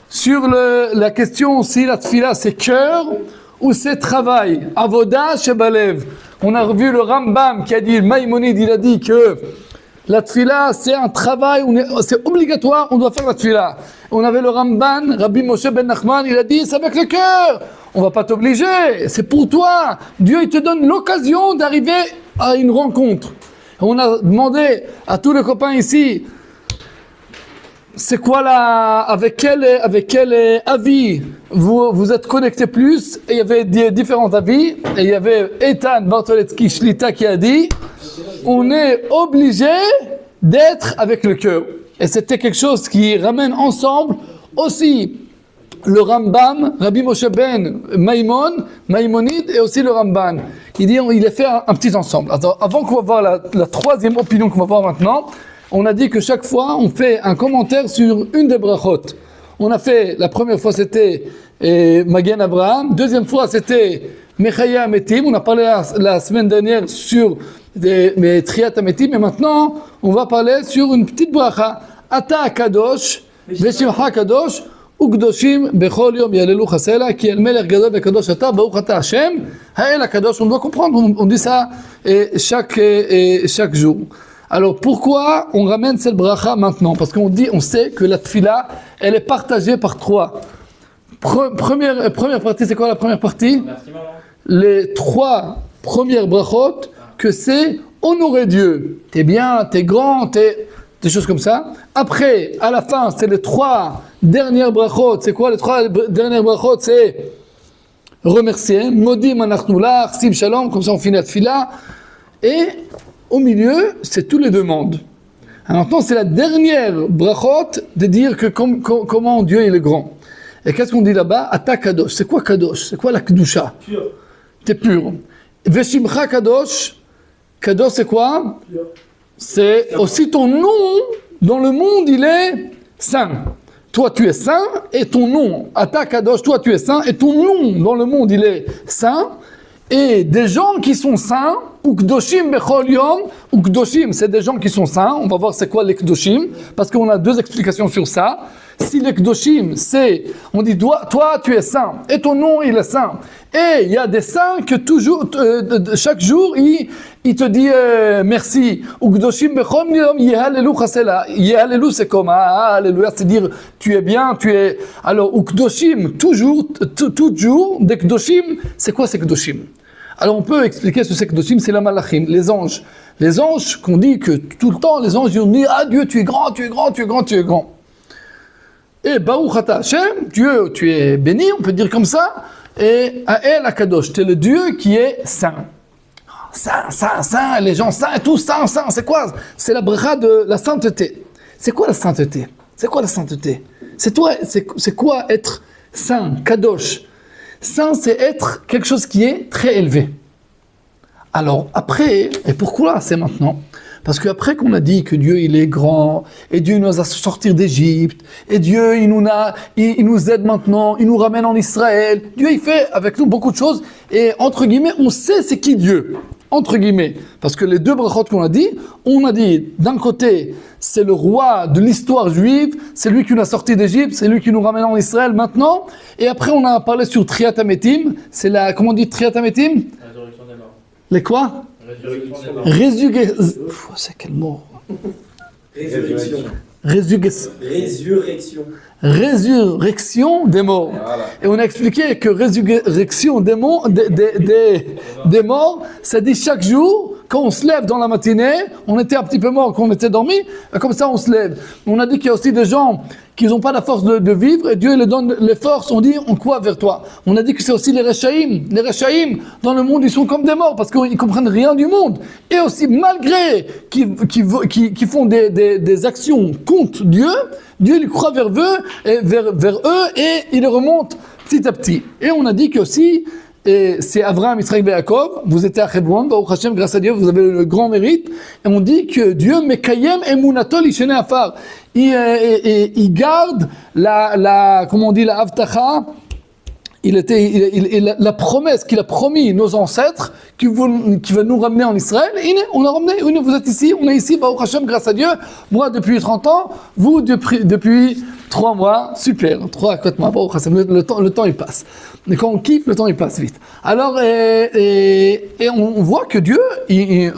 sur la question si la tfila c'est cœur ou c'est travail. Avoda shebalev. On a revu le Rambam qui a dit, Maïmonide, il a dit que la tfila c'est un travail, c'est obligatoire, on doit faire la tfila. On avait le Ramban, Rabbi Moshe ben Nachman, il a dit c'est avec le cœur. On va pas t'obliger, c'est pour toi. Dieu il te donne l'occasion d'arriver à une rencontre. On a demandé à tous les copains ici, c'est quoi avec quel avis vous êtes connectés plus? Et il y avait différents avis. Et il y avait Eitan Bartoletsky Shlita qui a dit, on est obligé d'être avec le cœur. Et c'était quelque chose qui ramène ensemble aussi le Rambam, Rabbi Moshe ben Maïmonide et aussi le Ramban. Il a fait un petit ensemble. Alors, avant qu'on va voir la troisième opinion qu'on va voir maintenant, on a dit que chaque fois on fait un commentaire sur une des brachot. On a fait, la première fois c'était Magen Abraham, deuxième fois c'était Mechaya Ametim, on a parlé la semaine dernière sur Triat Ametim, et maintenant on va parler sur une petite bracha, Ata Kadosh, Veshimcha Kadosh, Ukdoshim Bechol Yom Yalelu Chasela, qui est le Melech Gadol Bekadosh Ata, Baruch Ata Hashem, Ha'el Kadosh. On doit comprendre, on dit ça chaque jour. Alors pourquoi on ramène cette bracha maintenant? Parce on sait que la tfila, elle est partagée par trois. Première partie, c'est quoi la première partie? Les trois premières brachot, que c'est honorer Dieu. T'es bien, t'es grand, des choses comme ça. Après, à la fin, c'est les trois dernières brachot. C'est quoi les trois dernières brachot? C'est remercier, modim anachnu lach, sim shalom, comme ça on finit la tfila. Et au milieu, c'est tous les demandes. Alors maintenant, c'est la dernière brachot de dire que comment Dieu il est grand. Et qu'est-ce qu'on dit là-bas? Ata kadosh. C'est quoi kadosh? C'est quoi la kedusha? Pur. T'es pur. Veshimcha kadosh. Kadosh c'est quoi? Pur. C'est aussi ton nom dans le monde, il est saint. Toi tu es saint et ton nom. Ata kadosh, toi tu es saint et ton nom dans le monde, il est saint. Et des gens qui sont saints, Ukdoshim Bechol Yom, Ukdoshim, c'est des gens qui sont saints. On va voir c'est quoi les Kdoshim, parce qu'on a deux explications sur ça. Si les Kdoshim, c'est, on dit, toi tu es saint, et ton nom il est saint. Et il y a des saints que toujours, chaque jour, il te dit merci. Ukdoshim Bechol Yom, Yehalelu Chasela. Yehalelu c'est comme, Alléluia, c'est dire, tu es bien, tu es. Alors, Ukdoshim, toujours, des Kdoshim, c'est quoi ces Kdoshim? Alors on peut expliquer ce que c'est Kdoshim, c'est la Malachim, les anges. Les anges qu'on dit que tout le temps, les anges ils ont dit, ah Dieu tu es grand, tu es grand, tu es grand, tu es grand. Et Baruch Ata Hashem, Dieu tu es béni, on peut dire comme ça. Et Ha'el HaKadosh, tu es le Dieu qui est saint. Saint, les gens saints et tout, saint, c'est quoi? C'est la bracha de la sainteté. C'est quoi la sainteté? C'est quoi la sainteté? C'est quoi être saint, Kadosh? Saint, c'est être quelque chose qui est très élevé. Alors après, et pourquoi c'est maintenant? Parce qu'après qu'on a dit que Dieu il est grand, et Dieu nous a sortis d'Égypte, et Dieu il nous aide maintenant, il nous ramène en Israël, Dieu il fait avec nous beaucoup de choses, et entre guillemets, on sait c'est qui Dieu. Entre guillemets, parce que les deux brachot qu'on a dit, d'un côté, c'est le roi de l'histoire juive, c'est lui qui nous a sortis d'Égypte, c'est lui qui nous ramène en Israël maintenant, et après on a parlé sur Triat Ametim, c'est la, comment on dit Triat Ametim? Résurrection des morts. Les quoi? Résurrection. C'est quel mot? Résurrection des morts. Voilà. Et on a expliqué que résurrection des morts, des morts, ça dit chaque jour, quand on se lève dans la matinée, on était un petit peu mort quand on était dormi, comme ça on se lève. On a dit qu'il y a aussi des gens qui n'ont pas la force de vivre, et Dieu leur donne les forces, on dit, on croit vers toi. On a dit que c'est aussi les Rechaïm. Les Rechaïm, dans le monde, ils sont comme des morts, parce qu'ils ne comprennent rien du monde. Et aussi, malgré qu'ils font des actions contre Dieu, Dieu il croit vers eux, et il les remonte petit à petit. Et on a dit qu'aussi, et c'est Avraham, Israël et Yaakov, vous étiez à Hebron, Baruch Hashem, grâce à Dieu, vous avez le grand mérite, et on dit que Dieu, Mekayem emunato lishene afar, il garde comment on dit, la avtacha, la promesse qu'il a promis nos ancêtres, qui va nous ramener en Israël, on l'a ramené, vous êtes ici, on est ici, Baruch Hashem, grâce à Dieu, moi depuis 30 ans, vous depuis 3 mois, super, 3 à 4 mois, Baruch Hashem, le temps il passe. Et quand on kiffe, le temps il passe vite. Alors, et on voit que Dieu,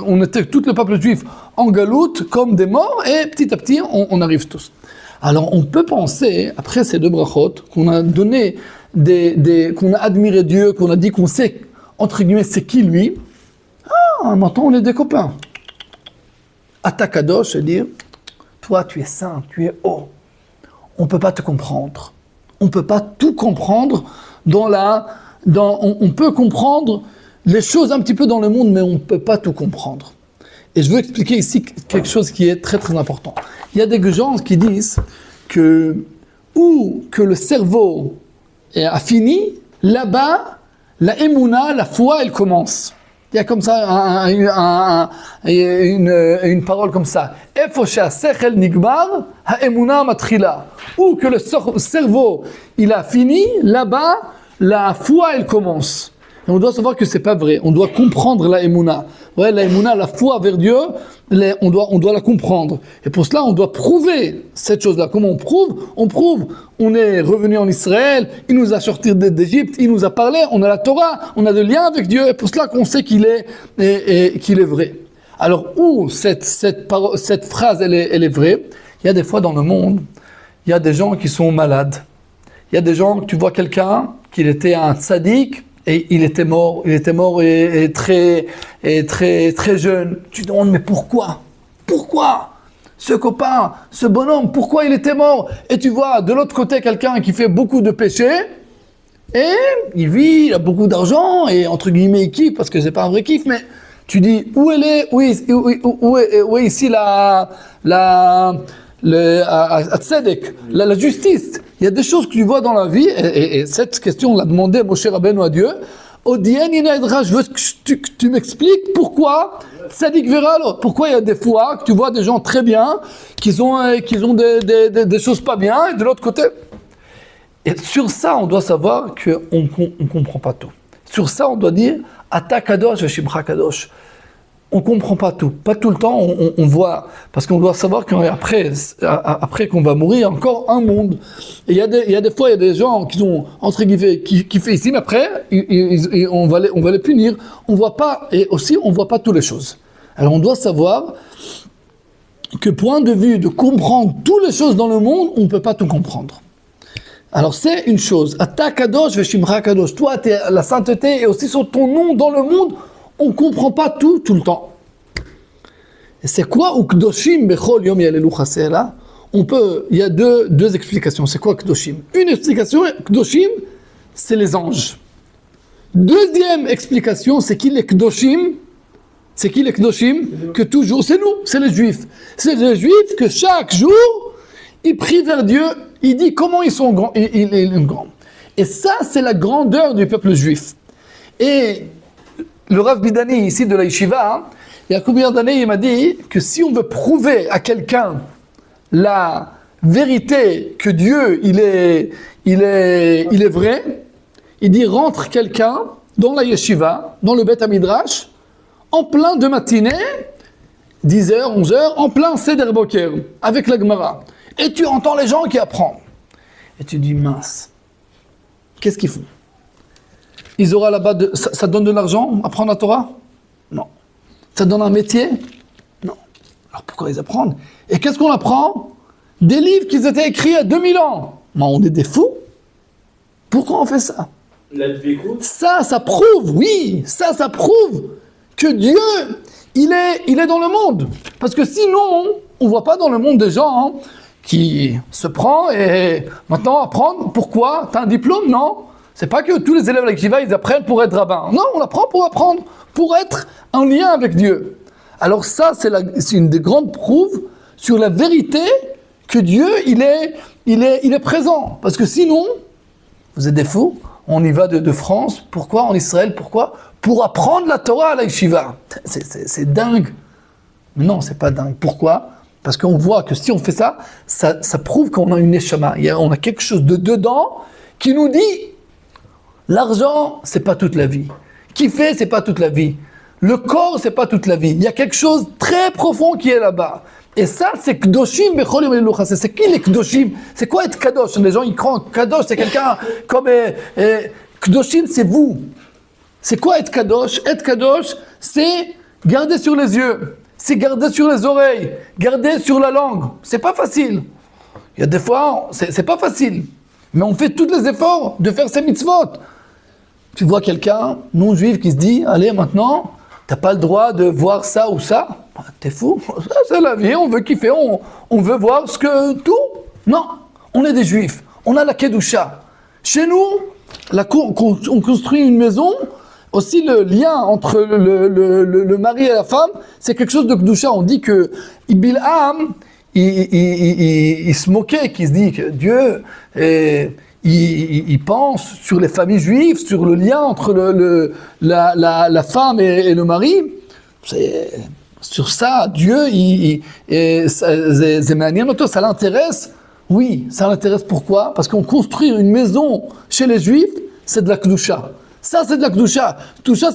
on était tout le peuple juif en galoute, comme des morts, et petit à petit, on arrive tous. Alors on peut penser, après ces 2 brachot, qu'on a donné qu'on a admiré Dieu, qu'on a dit qu'on sait, entre guillemets, c'est qui lui. Ah, maintenant on est des copains. Atakadosh, c'est dire, toi tu es saint, tu es haut. On ne peut pas te comprendre. On ne peut pas tout comprendre on peut comprendre les choses un petit peu dans le monde, mais on ne peut pas tout comprendre. Et je veux expliquer ici quelque chose qui est très très important. Il y a des gens qui disent que le cerveau a fini, là-bas, la émouna, la foi, elle commence. Il y a comme ça une parole comme ça. Efo she'asechel nigmar, ha'emuna matrila. Ou que le cerveau, il a fini, là-bas, la foi, elle commence. Et on doit savoir que c'est pas vrai. On doit comprendre la émouna. Ouais, la émouna, la foi vers Dieu, on doit la comprendre. Et pour cela, on doit prouver cette chose-là. Comment on prouve? On est revenu en Israël, il nous a sortis d'Égypte, il nous a parlé, on a la Torah, on a des liens avec Dieu, et pour cela qu'on sait qu'il est vrai. Alors, où cette phrase, elle est vraie? Il y a des fois dans le monde, il y a des gens qui sont malades. Il y a des gens, tu vois quelqu'un, qu'il était un tzaddik, et il était mort et très jeune. Tu te demandes, mais pourquoi? Pourquoi? Ce copain, ce bonhomme, pourquoi il était mort? Et tu vois de l'autre côté quelqu'un qui fait beaucoup de péchés, et il vit, il a beaucoup d'argent, et entre guillemets il kiffe, parce que c'est pas un vrai kiff, mais tu dis, où est ici la justice? Il y a des choses que tu vois dans la vie, et cette question, on l'a demandé Moshe Rabbeinu à Dieu. Odien Inaedra, je veux que tu m'expliques pourquoi Tzadik Veral, pourquoi il y a des fois que tu vois des gens très bien, qui ont des choses pas bien, et de l'autre côté. Et sur ça, on doit savoir qu'on ne comprend pas tout. Sur ça, on doit dire Ata Kadosh Veshimcha Kadosh. On ne comprend pas tout le temps, on voit, parce qu'on doit savoir qu'après qu'on va mourir, il y a encore un monde. Et il y a des fois, il y a des gens qui sont, entre guillemets, qui fait ici, mais après, on va les punir. On voit pas, et aussi, on voit pas toutes les choses. Alors on doit savoir que point de vue de comprendre toutes les choses dans le monde, on ne peut pas tout comprendre. Alors c'est une chose, Ata Kadosh Veshimcha Kadosh, toi, la sainteté, et aussi sur ton nom dans le monde, on ne comprend pas tout le temps. Et c'est quoi Ukdoshim Bechol Yom Yalelu Chasela? Il y a deux explications. C'est quoi Kdoshim? Une explication, Kdoshim, c'est les anges. Deuxième explication, c'est qui les Kdoshim? C'est qui les Kdoshim? Que toujours, c'est nous, c'est les Juifs. C'est les Juifs que chaque jour, ils prient vers Dieu, ils disent comment ils sont grands. Ils sont grands. Et ça, c'est la grandeur du peuple juif. Et le Rav Bidani, ici de la Yeshiva, il y a combien d'années, il m'a dit que si on veut prouver à quelqu'un la vérité que Dieu, il est vrai, il dit rentre quelqu'un dans la Yeshiva, dans le Beth Midrash, en plein de matinée, 10h, 11h, en plein Seder Boker, avec la Gemara. Et tu entends les gens qui apprennent. Et tu dis, mince, qu'est-ce qu'ils font? Ils auront là-bas, ça donne de l'argent, apprendre la Torah? Non. Ça donne un métier? Non. Alors pourquoi ils apprennent? Et qu'est-ce qu'on apprend? Des livres qui étaient écrits il y a 2000 ans. Mais on est des fous. Pourquoi on fait ça? Ça prouve, oui, ça prouve que Dieu, il est dans le monde. Parce que sinon, on ne voit pas dans le monde des gens qui se prennent et maintenant apprendre. Pourquoi? T'as un diplôme? Non. C'est pas que tous les élèves à l'Yeshiva, ils apprennent pour être rabbin. Non, on apprend pour apprendre, pour être en lien avec Dieu. Alors ça, c'est une des grandes preuves sur la vérité que Dieu, il est présent. Parce que sinon, vous êtes des fous, on y va de France. Pourquoi en Israël? Pourquoi? Pour apprendre la Torah à la Yeshiva. C'est dingue. Mais non, c'est pas dingue. Pourquoi? Parce qu'on voit que si on fait ça, ça prouve qu'on a une neshama. On a quelque chose de dedans qui nous dit L'argent, c'est pas toute la vie. Kiffer, c'est pas toute la vie. Le corps, c'est pas toute la vie. Il y a quelque chose de très profond qui est là-bas. Et ça, c'est Kdoshim Bechol Yom Lelucha. C'est qui les Kdoshim? C'est quoi être Kadosh? Les gens, ils croient Kadosh, c'est quelqu'un comme... Kdoshim, c'est vous. C'est quoi être Kadosh? Être Kadosh, c'est garder sur les yeux. C'est garder sur les oreilles. Garder sur la langue. C'est pas facile. Il y a des fois, c'est pas facile. Mais on fait tous les efforts de faire ces mitzvot. Tu vois quelqu'un non-juif qui se dit, allez maintenant, t'as pas le droit de voir ça ou ça. T'es fou, c'est la vie, on veut kiffer, on veut voir ce que tout. Non, on est des juifs, on a la kedusha. Chez nous, on construit une maison, aussi le lien entre le mari et la femme, c'est quelque chose de kedusha. On dit que Bil'am, il se moquait, qu'il se dit que Dieu... Il pense sur les familles juives, sur le lien entre la femme et le mari. Sur ça, Dieu, ça l'intéresse. Oui, ça l'intéresse. Pourquoi? Parce qu'on construit une maison chez les juifs, c'est de la kedusha. Ça, c'est de la kedusha. Kedusha,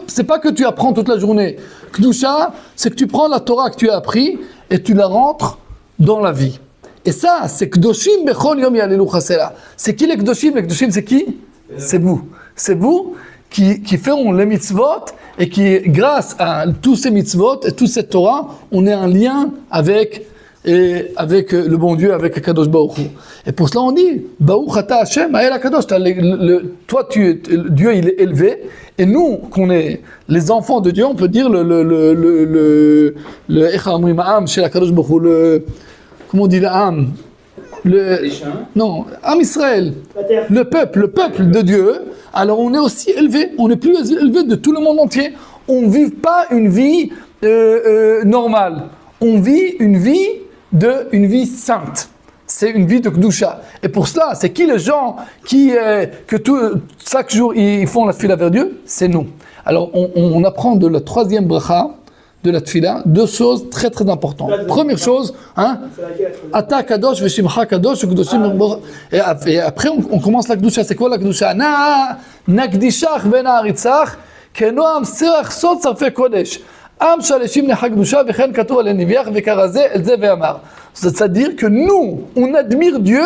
c'est pas que tu apprends toute la journée. Kedusha, c'est que tu prends la Torah que tu as appris et tu la rentres dans la vie. Et ça, c'est Kdoshim Bechol Yom Yalelu Chasera. C'est qui les Kdoshim? Les Kdoshim, c'est qui? C'est vous. C'est vous qui feront les mitzvot et qui, grâce à tous ces mitzvot et toute cette Torah, on est en lien avec le bon Dieu, avec Kadosh Baruch Hu. Et pour cela, on dit Baruch Ata Hashem Ha'el Kadosh. Toi, Dieu, il est élevé. Et nous, qu'on est les enfants de Dieu, on peut dire le Echa Amrim Ha'am chez la Kadosh Baruch Hu, comment on dit l'âme? Non, Am Israël, le peuple de Dieu. Alors on est aussi élevé, on est plus élevé de tout le monde entier. On ne vit pas une vie normale. On vit une vie sainte. C'est une vie de Kedusha. Et pour cela, c'est qui les gens chaque jour ils font la tefila vers Dieu? C'est nous. Alors on apprend de la troisième bracha de la tefila, deux choses très très importantes. Première chose, Ata Kadosh Veshimcha Kadosh et après on commence la Kedusha. C'est quoi la Kedusha? Nagdishach ben haritzach kenoam serach sot sarfei kodesh am shaleshim necha Kedusha vechen katuv ale niviach vekaraze el ze ve'amar. C'est-à-dire que nous, on admire Dieu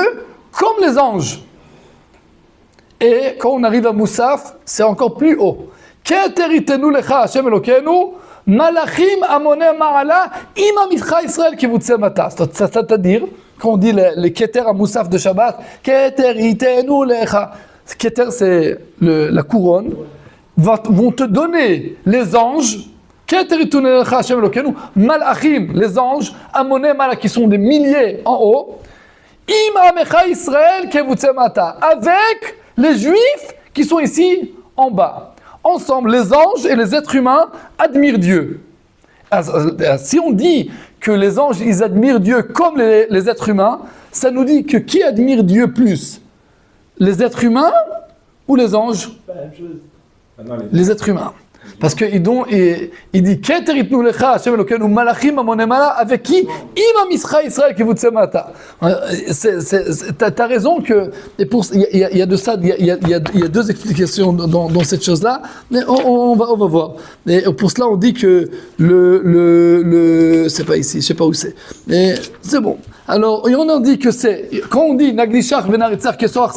comme les anges. Et quand on arrive à Moussaf, c'est encore plus haut. Keter itenu lecha Hashem Elokeinu Malachim amone ma'ala ima mitcha Israël kivutze mata. C'est-à-dire, quand on dit les keter à Moussaf de Shabbat, keter itenu lecha. Keter, c'est la couronne. Vont te donner les anges. Keter itenu lecha Hashem Elokeinu. Malachim, les anges. Amone ma'ala, qui sont des milliers en haut. Ima mitcha Israël kivutze mata. Avec les juifs qui sont ici en bas. Ensemble, les anges et les êtres humains admirent Dieu. Si on dit que les anges, ils admirent Dieu comme les êtres humains, ça nous dit que qui admire Dieu plus? Les êtres humains ou les anges? Pas la même chose. Les êtres humains. Parce qu'il dit Keter itnu lecha Hashem Elokeinu malachim amone ma'ala, avec qui? Ima mischa Israël kivutze mata. T'as raison que il y a de ça, il y a deux explications dans cette chose-là, mais on va voir. Et pour cela on dit que c'est pas ici, je sais pas où c'est. Mais c'est bon. Alors, on en dit que c'est, quand on dit Nagdishach ben haritzach que soit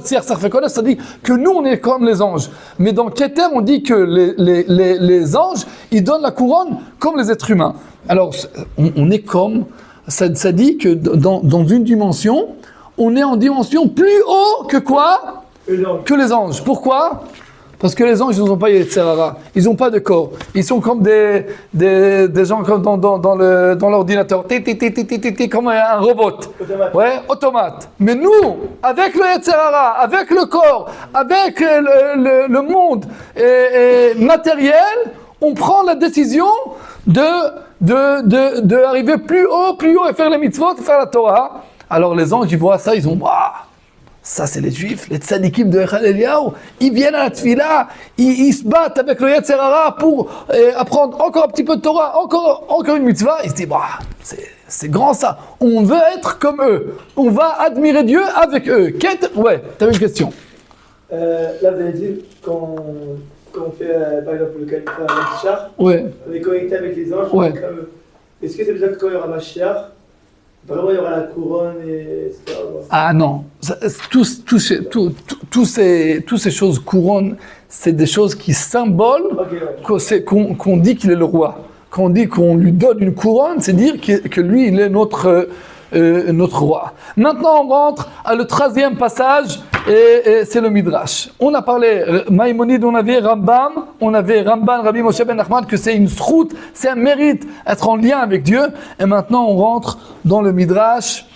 tzir sarfei kodesh, ça dit que nous on est comme les anges. Mais dans Keter, on dit que les anges, ils donnent la couronne comme les êtres humains. Alors, on est comme, ça dit que dans une dimension, on est en dimension plus haut que quoi? Que les anges. Pourquoi? Parce que les anges, ils n'ont pas Yetzer Hara. Ils n'ont pas de corps. Ils sont comme des gens comme dans l'ordinateur. Comme un robot. Automate. Ouais, automate. Mais nous, avec le Yetzer Hara, avec le corps, avec le monde matériel, on prend la décision de arriver plus haut et faire les mitzvot, faire la Torah. Alors les anges, ils voient ça, ils ont ça, c'est les juifs, les tzadikim de Echad Eliyahu. Ils viennent à la tefila, ils se battent avec le Yetzer Hara pour apprendre encore un petit peu de Torah, encore une mitzvah. Ils se disent, c'est grand ça. On veut être comme eux. On va admirer Dieu avec eux. Ouais, t'avais une question. Là, vous avez dit quand on fait par exemple le califat Mashiach, Ouais. on est connecté avec les anges. Ouais. Est-ce que ça veut dire que quand il y aura Mashiach, vraiment il y aura la couronne et etc. Ah non, toutes ces choses couronnes, c'est des choses qui symbolent qu'on dit qu'il est le roi. Quand on dit qu'on lui donne une couronne, c'est dire que lui, il est notre roi. Maintenant, on rentre à le 13e passage, et c'est le Midrash. On a parlé, Maïmonide, on avait Ramban, Rabbi Moshe ben Nachman, que c'est une srout, c'est un mérite, être en lien avec Dieu. Et maintenant, on rentre dans le Midrash,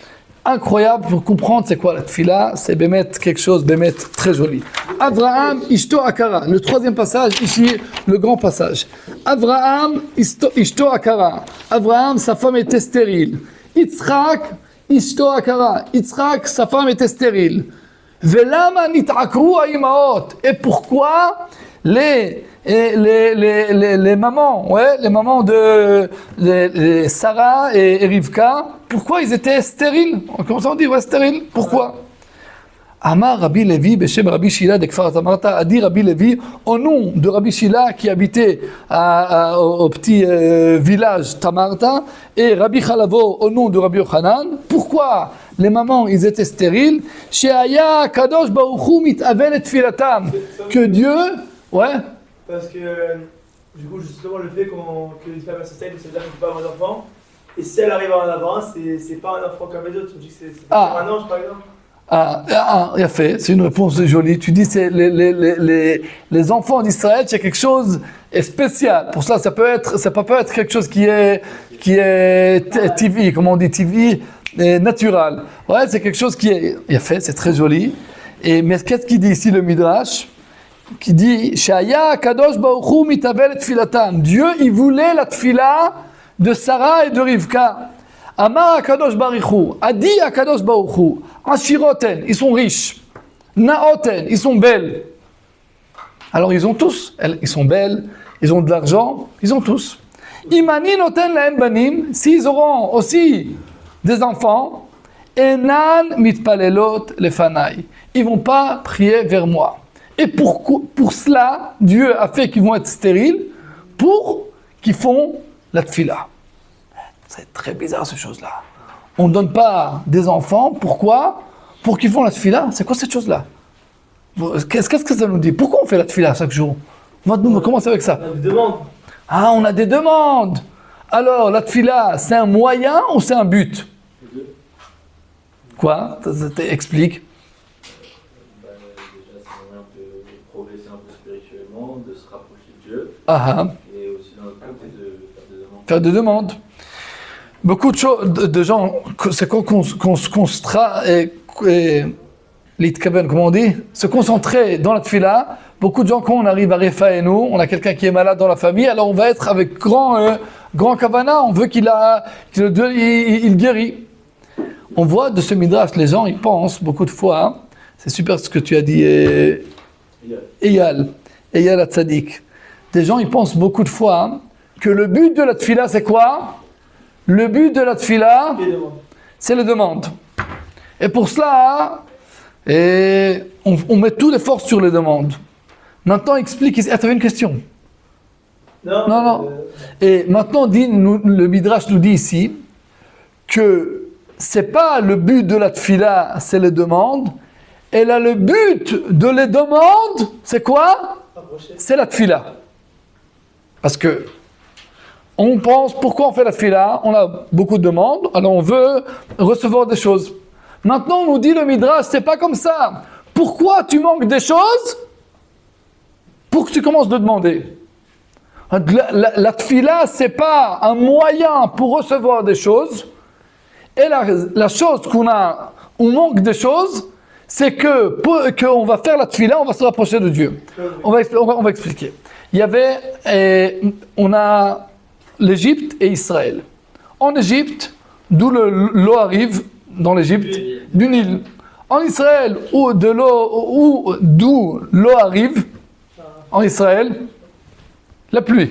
incroyable pour comprendre c'est quoi la tfila, c'est bémet quelque chose, bémet très joli. Avraham, Ishto Akara, le 3e passage, ici, le grand passage. Avraham, Ishto Akara, Avraham, sa femme était stérile. Yitzhak, Ishto Akara, Yitzhak, sa femme était stérile. Velama nit'akru haimaot. Et pourquoi les mamans, les mamans de Sarah et Rivka, pourquoi ils étaient stériles? Comment ça on dit, stériles? Pourquoi? Amar Rabbi Levi, Beshem Rabbi Shila de Kfar Tamarta, a dit Rabbi Levi, au nom de Rabbi Shila qui habitait au petit village Tamarta, et Rabbi Chalavo au nom de Rabbi Yochanan. Pourquoi les mamans ils étaient stériles? Sheaya Kadosh Baruch Hu mit'avel et tfilatam, que Dieu, Parce que du coup justement le fait que les femmes se saignent, c'est-à-dire qu'elle ne peut pas avoir d'enfant. Et si elle arrive à en avoir un, c'est pas un enfant comme les autres. Tu dis que c'est un ange par exemple. Il a fait, c'est une réponse jolie. Tu dis c'est les enfants d'Israël, c'est quelque chose de spécial. Pour ça, ça peut pas être quelque chose qui est TV, comme on dit TV, naturel. C'est quelque chose qui est, il a fait, c'est très joli. Mais qu'est-ce qu'il dit ici le Midrash? Qui dit Shaya Kadosh Baruch Hu mitavel et tfilatam. Dieu, il voulait la tfila de Sarah et de Rivka. Amar Kadosh Baruch Hu, a dit à Kadosh Baruch Hu, Ashiroten, ils sont riches. Naoten, ils sont belles. Alors ils ont tous, ils sont belles, ils ont de l'argent, ils ont tous. Imani noten lahem banim, s'ils auront aussi des enfants, enan mitpalelot lefanai, ils vont pas prier vers moi. Et pour cela, Dieu a fait qu'ils vont être stériles pour qu'ils font la tfila. C'est très bizarre ces choses-là. On ne donne pas des enfants, pourquoi? Pour qu'ils font la tfila. C'est quoi cette chose-là? Qu'est-ce que ça nous dit? Pourquoi on fait la tfila chaque jour? On va commencer avec ça. On a des demandes. Ah, on a des demandes. Alors, la tfila, c'est un moyen ou c'est un but? Quoi? Explique. De se rapprocher de Dieu, et aussi dans notre côté de faire des demandes. Beaucoup de choses, de gens, c'est qu'on comment on dit, se concentrer dans la tfila. Beaucoup de gens, quand on arrive à Refa et nous, on a quelqu'un qui est malade dans la famille, alors on va être avec grand kavana, on veut qu'il guérit. On voit de ce midrash, les gens, ils pensent beaucoup de fois, c'est super ce que tu as dit, Eyal Hatzadik. Des gens, ils pensent beaucoup de fois que le but de la tfila, c'est quoi? Le but de la tfila, c'est les demandes. Et pour cela, on met toutes les forces sur les demandes. Maintenant, explique ici. Ah, tu avais une question? Non. Et maintenant, le Midrash nous dit ici que c'est pas le but de la tfila, c'est les demandes. Et là, le but de les demandes, c'est quoi? C'est la tfila. Parce que on pense, pourquoi on fait la tfila? On a beaucoup de demandes, alors on veut recevoir des choses. Maintenant, on nous dit le Midrash, c'est pas comme ça. Pourquoi tu manques des choses? Pour que tu commences de demander. La tfila, c'est pas un moyen pour recevoir des choses. Et la chose on manque des choses, c'est qu'on va faire la tfila, on va se rapprocher de Dieu. On va expliquer. Il y avait, on a l'Égypte et Israël. En Égypte, d'où l'eau arrive dans l'Égypte, du Nil. En Israël, d'où l'eau arrive, en Israël, la pluie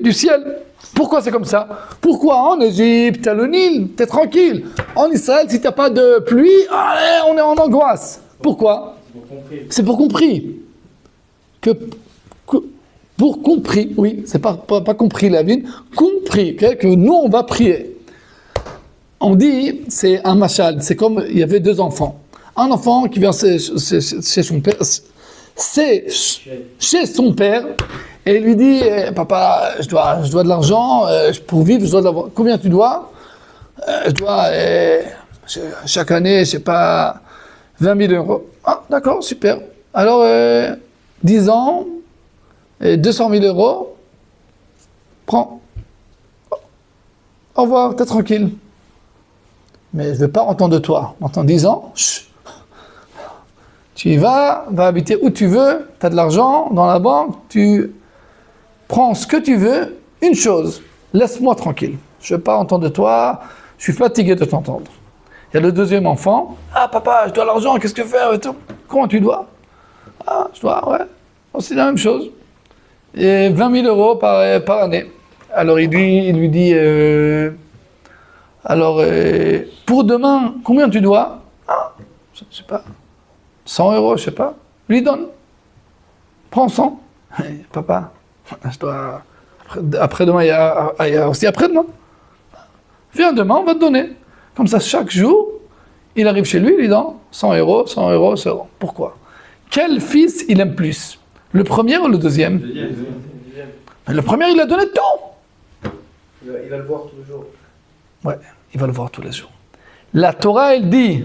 du ciel. Pourquoi c'est comme ça? Pourquoi en Égypte, t'as le Nil, t'es tranquille. En Israël, si t'as pas de pluie, allez, on est en angoisse. Pourquoi? C'est pour compris. Pour compris, oui, c'est pas compris la vie, compris, que nous on va prier. On dit, c'est un machal, c'est comme il y avait deux enfants. Un enfant qui vient chez son père, chez son père, et il lui dit, papa, je dois de l'argent, pour vivre, je dois de l'avoir. Combien tu dois? Je dois, chaque année, je sais pas, 20 000 euros. Ah, d'accord, super. Alors, 10 ans, et 200 000 euros, prends. Au revoir, t'es tranquille. Mais je ne veux pas entendre de toi. Dans 10 ans, chut. Tu y vas habiter où tu veux, tu as de l'argent dans la banque, tu prends ce que tu veux. Une chose, laisse-moi tranquille. Je ne veux pas entendre de toi, je suis fatigué de t'entendre. Il y a le deuxième enfant. Ah papa, je dois l'argent, qu'est-ce que faire et tout. Comment tu dois? Ah, je dois, ouais. C'est la même chose. Et 20 000 euros par année. Alors il lui dit, pour demain, combien tu dois? Ah, je sais pas. 100 euros, je sais pas. Lui donne. Prends 100. Papa, je dois. Après-demain, il y a aussi après-demain. Viens demain, on va te donner. Comme ça, chaque jour, il arrive chez lui, il lui donne 100 euros, 100 euros, 100 euros. Pourquoi? Quel fils il aime plus? Le premier ou le deuxième? Le premier, il a donné tout. Il va le voir tous les jours. Ouais, il va le voir tous les jours. La Torah, elle dit,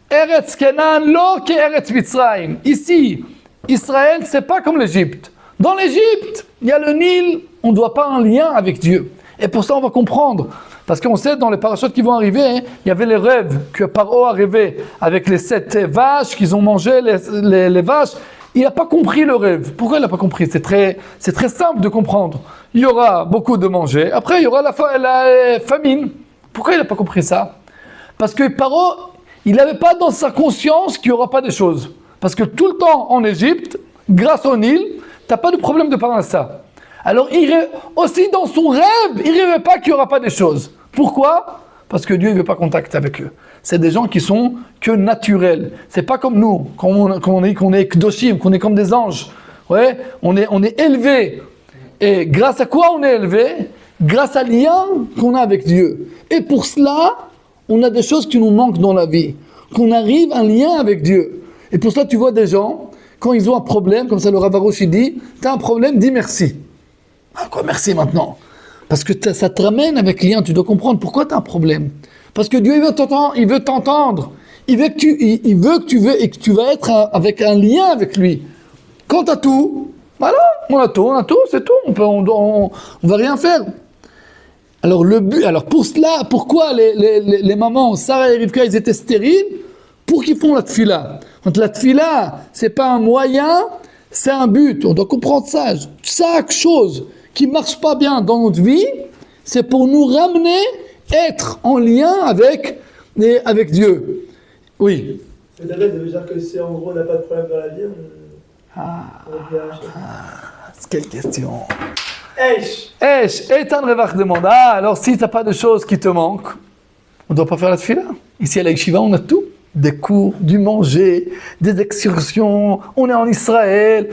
Eretz Kenan lo ke Eretz Mitzrayim. Ici, Israël, c'est pas comme l'Égypte. Dans l'Égypte, il y a le Nil, on ne doit pas un lien avec Dieu. Et pour ça, on va comprendre. Parce qu'on sait, dans les parachutes qui vont arriver, il y avait les rêves que Paro a rêvé avec les 7 vaches qu'ils ont mangé, les vaches. Il n'a pas compris le rêve. Pourquoi il n'a pas compris? C'est très simple de comprendre. Il y aura beaucoup de manger. Après, il y aura la famine. Pourquoi il n'a pas compris ça? Parce que Paro, il n'avait pas dans sa conscience qu'il n'y aura pas des choses. Parce que tout le temps en Égypte, grâce au Nil, tu n'as pas de problème de parler de ça. Alors, aussi dans son rêve, il ne rêvait pas qu'il n'y aura pas des choses. Pourquoi? Parce que Dieu ne veut pas contact avec eux. C'est des gens qui sont que naturels. C'est pas comme nous, qu'on est kdoshim, qu'on est comme des anges. Ouais, on est élevé. Et grâce à quoi on est élevé? Grâce à lien qu'on a avec Dieu. Et pour cela, on a des choses qui nous manquent dans la vie. Qu'on arrive à un lien avec Dieu. Et pour cela, tu vois des gens, quand ils ont un problème, comme ça le Rav Arush dit, tu as un problème, dis merci. Ah quoi, merci maintenant? Parce que ça te ramène avec lien, tu dois comprendre pourquoi tu as un problème. Parce que Dieu, il veut t'entendre. Il veut que tu vas être avec un lien avec lui. Quand tu as tout, voilà, on a tout, c'est tout. On va rien faire. Alors pour cela, pourquoi les mamans, Sarah et Rivka, ils étaient stériles? Pour qu'ils font la tfila. Donc la tfila, c'est pas un moyen, c'est un but. On doit comprendre ça. Chaque chose qui marche pas bien dans notre vie, c'est pour nous ramener, être en lien avec Dieu. Oui. Mais ça veut dire que si en gros on n'a pas de problème dans la vie, quelle question. Eitan Revach demande, alors si tu n'as pas de choses qui te manquent, on ne doit pas faire la tfila. Ici à la Yeshiva, on a tout. Des cours, du manger, des excursions, on est en Israël,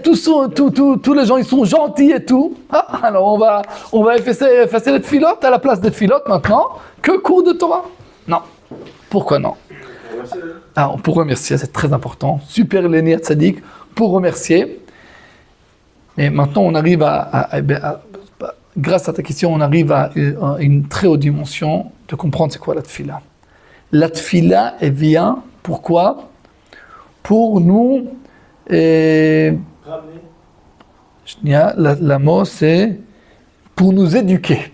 tous les gens ils sont gentils et tout. Alors on va effacer les tfilotes à la place des tfilotes maintenant. Que cours de Torah? Non. Pourquoi non? Pour remercier, c'est très important. Super Léni Tzadik, pour remercier. Et maintenant on arrive grâce à ta question, on arrive à une très haute dimension de comprendre c'est quoi la tfila. La tfila, elle vient, pourquoi? Pour nous, la mot c'est pour nous éduquer.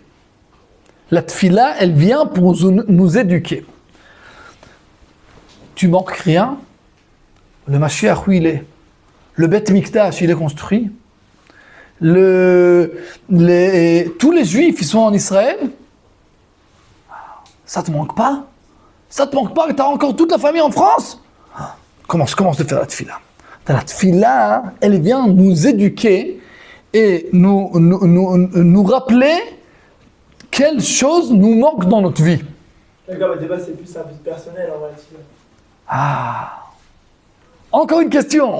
La tfila, elle vient pour nous éduquer. Tu manques rien, le Mashiach, où il est? Le Beth Mikdash, il est construit. Tous les Juifs, ils sont en Israël. Ça te manque pas? Ça te manque pas que tu as encore toute la famille en France? Commence de faire la tfila. La tfila, elle vient nous éduquer et nous rappeler quelles choses nous manquent dans notre vie. D'accord, mais débat c'est plus un but personnel en vrai. Encore une question.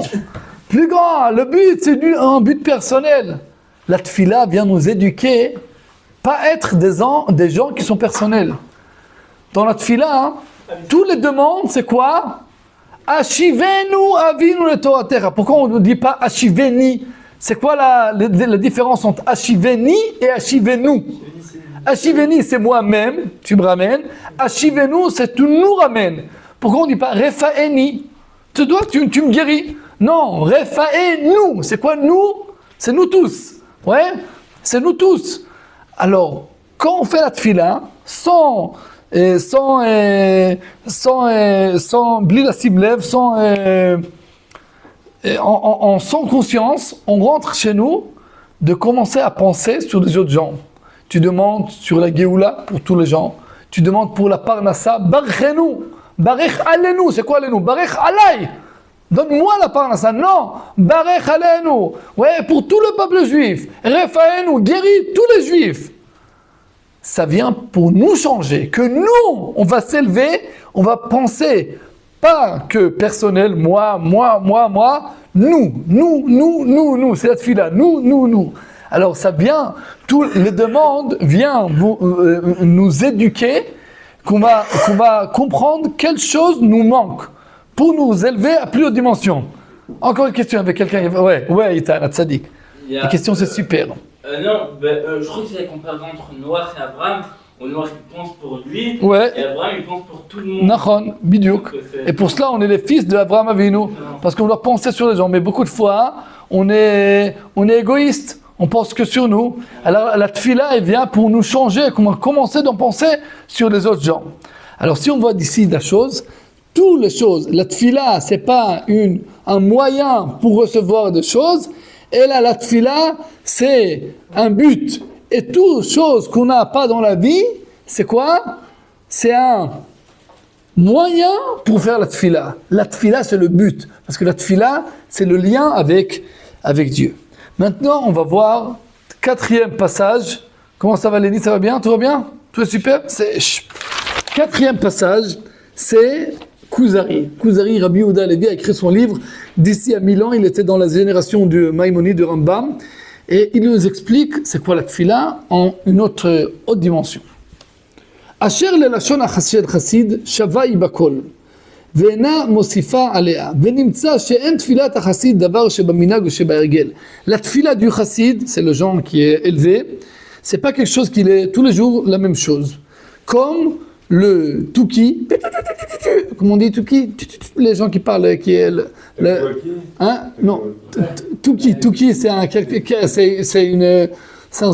Plus grand, le but, c'est un but personnel. La tfila vient nous éduquer, pas être des gens qui sont personnels. Dans la tfila, tous les demandes, c'est quoi? Ashivenu avinu le Torah terra. Pourquoi on ne dit pas Ashiveni? C'est quoi la différence entre Ashiveni et Ashivenu? Ashiveni, c'est moi-même, tu me ramènes. Ashivenu, c'est tu nous ramènes. Pourquoi on ne dit pas Refaeni? Tu me guéris. Non, Refaenu. C'est quoi nous? C'est nous tous. Ouais, c'est nous tous. Alors, quand on fait la tfila, sans bli la simlev, sans conscience, on rentre chez nous de commencer à penser sur les autres gens. Tu demandes sur la Géoula pour tous les gens. Tu demandes pour la Parnassa, Barchenu, Barech Alenu. C'est quoi Alenu? Barech Alay. Donne-moi la Parnassa. Non, Barech Alenu. Ouais, pour tout le peuple juif. Refaenu, guéris tous les juifs. Ça vient pour nous changer, que nous, on va s'élever, on va penser, pas que personnel, moi, nous, c'est la tfila, nous. Alors ça vient, toutes les demandes viennent nous éduquer, qu'on va comprendre quelle chose nous manque, pour nous élever à plus haute dimension. Encore une question avec quelqu'un, ouais, Ita, Tzadik. La question c'est super. Non, je crois que c'est la comparaison entre Noach et Abraham. Noach il pense pour lui, ouais. Et Abraham il pense pour tout le monde. Nachon, bidiouk. Et pour cela, on est les fils de Abraham Avinu, parce qu'on doit penser sur les gens. Mais beaucoup de fois, on est égoïste, on pense que sur nous. Alors la tfila, elle vient pour nous changer, commencer d'en penser sur les autres gens. Alors si on voit d'ici la chose, toutes les choses, la tfila, c'est pas un moyen pour recevoir des choses. Et là, la tfila, c'est un but. Et toute chose qu'on n'a pas dans la vie, c'est quoi? C'est un moyen pour faire la tfila. La tfila, c'est le but. Parce que la tfila, c'est le lien avec Dieu. Maintenant, on va voir le 4e passage. Comment ça va, Léni? Ça va bien? Tout va bien? Tout est super? 4e passage, c'est Kuzari. Kuzari, Rabbi Yehuda Levi a écrit son livre. D'ici à 1000 ans, il était dans la génération de Maïmonide, de Rambam. Et il nous explique c'est quoi la tfila en une autre dimension. Asher lelashon hachashed chassid shavai bakol. Ve'ena mosifa alea. Ve'nimtza she'en tfilat hachassid davar shebaminag ou shebaergel. La tfila du chassid, c'est le genre qui est élevé. C'est pas quelque chose qui est tous les jours la même chose. Comme le Touki, comment on dit Touki? Les gens qui parlent, qui est hein? Non, Touki, c'est un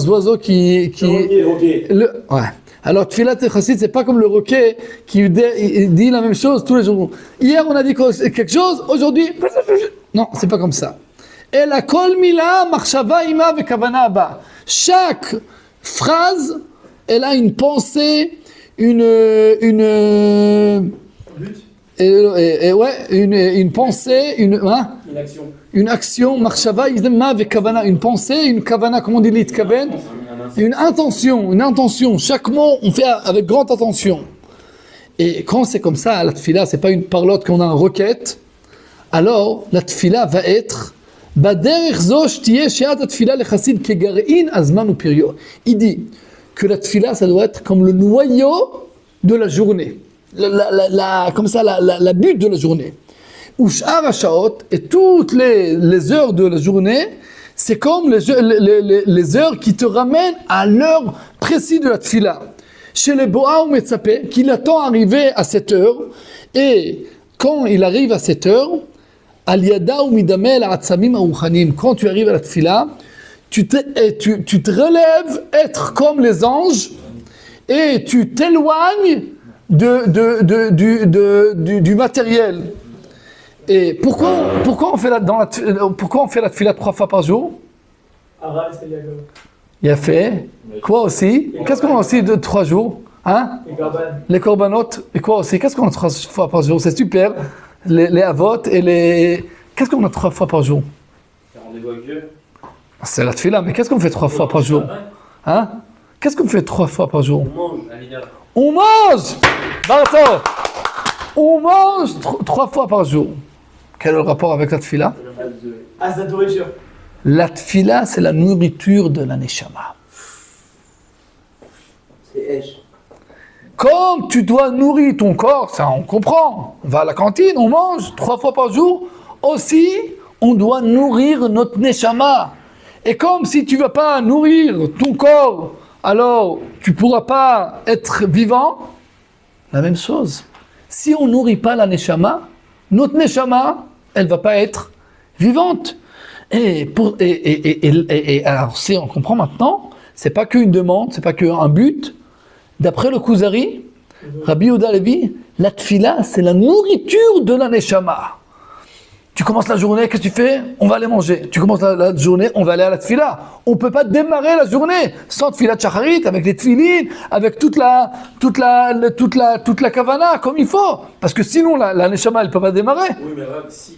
oiseau qui ouais. Alors Tfilat Chassid, c'est pas comme le roquet qui dit la même chose tous les jours. Hier on a dit quelque chose, aujourd'hui non, c'est pas comme ça. Et la kol mila marshava ima ve kavana haba. Chaque phrase, elle a une pensée, une pensée, une action, marshava izma ve kavana, une pensée, une kavana, comment on dit l'itkaven, une intention. Chaque mot, on fait avec grande attention. Et quand c'est comme ça, la tfila, c'est pas une parlotte qu'on a en requête. Alors, la tfila va être baderech zo shtiye she'at tfila lechassid kegarein azman upirio. Il dit que la tfila, ça doit être comme le noyau de la journée. Comme ça, la but de la journée. Ushar hashaot, et toutes les heures de la journée, c'est comme les heures qui te ramènent à l'heure précise de la tfila. Chez les Boa ou Metzapé, qu'il attend arriver à 7 heures, et quand il arrive à 7 heures, al yada ou midamel atzamim aruchanim, quand tu arrives à la tfila, tu te relèves être comme les anges et tu t'éloignes du matériel. Et pourquoi on fait la tfila 3 fois par jour? Il a fait. Quoi aussi? Qu'est-ce qu'on a aussi de 3 jours? Hein? Les corbanotes. Et quoi aussi? Qu'est-ce qu'on a 3 fois par jour? C'est super. Les avot et les... Qu'est-ce qu'on a 3 fois par jour? Rendez-vous avec Dieu. C'est la tfila, mais qu'est-ce qu'on fait 3 fois par jour? Hein? Qu'est-ce qu'on fait 3 fois par jour? On mange! Barto! On mange 3 fois par jour. Quel est le rapport avec la tfila? Ah, c'est la nourriture. La tfila, c'est la nourriture de la neshama. C'est Esh. Comme tu dois nourrir ton corps, ça on comprend. On va à la cantine, on mange 3 fois par jour. Aussi, on doit nourrir notre neshama. Et comme si tu ne vas pas nourrir ton corps, alors tu ne pourras pas être vivant. La même chose. Si on ne nourrit pas la neshama, notre neshama, elle ne va pas être vivante. Et alors, si on comprend maintenant, c'est pas qu'une demande, c'est pas qu'un but. D'après le Kuzari, Rabbi Yehuda Levi, la tfila, c'est la nourriture de la neshama. Tu commences la journée, qu'est-ce que tu fais? On va aller manger. Tu commences la journée, on va aller à la tfila. On ne peut pas démarrer la journée sans tfila shacharit, avec les tfilines, avec toute la kavana, comme il faut. Parce que sinon, la neshama, elle ne peut pas démarrer. Oui, mais Rav, si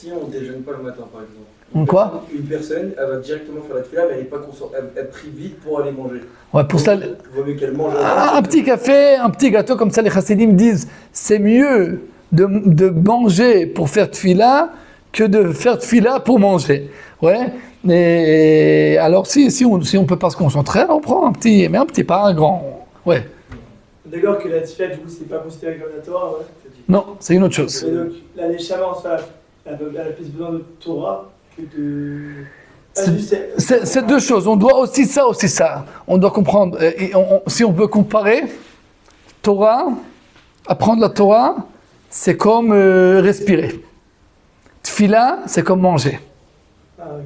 on ne déjeune pas le matin, par exemple. Quoi? Une personne, elle va directement faire la tfila, mais elle n'est pas consciente. Elle prie vite pour aller manger. Ouais, pour ça. Il vaut mieux qu'elle mange. Un petit café, un petit gâteau, comme ça les chassidim disent, c'est mieux de manger pour faire tfila que de faire tfila pour manger. Ouais. Et alors si on peut pas se concentrer, on prend un petit, mais un petit, pas un grand. Ouais. D'accord que la tfila, du coup, c'est pas considéré comme la Torah, ouais. Non, c'est une autre chose. Et donc, la neshama, en soi, elle a plus besoin de Torah que de... C'est deux choses. On doit aussi ça. On doit comprendre. Si on peut comparer, Torah, apprendre la Torah, c'est comme respirer. Tfila, c'est comme manger. Ah, oui.